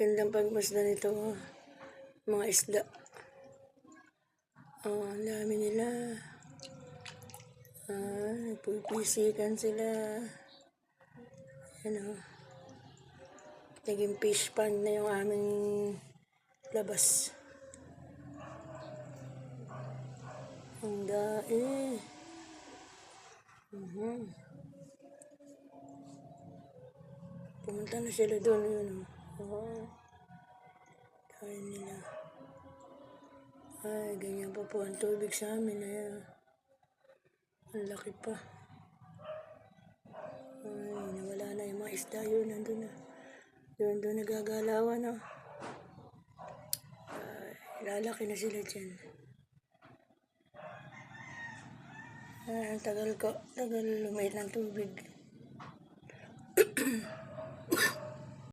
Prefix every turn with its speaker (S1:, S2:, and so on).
S1: Gandang pagmasdan nito, mga isda. Ang dami nila. Nagpupisikan sila. Ano, naging fish pond na yung aming labas. Ang dami. Pumunta na sila doon, yun. Kain nila. Ay, ganyan pa po ang tubig sa amin. Ayan. Ang laki pa. Ay, nawala na yung mga isda. Yun, nandun na. Yun, doon nagagalawan na. Ay, lalaki na sila dyan. Ay, ang tagal lumait ng tubig.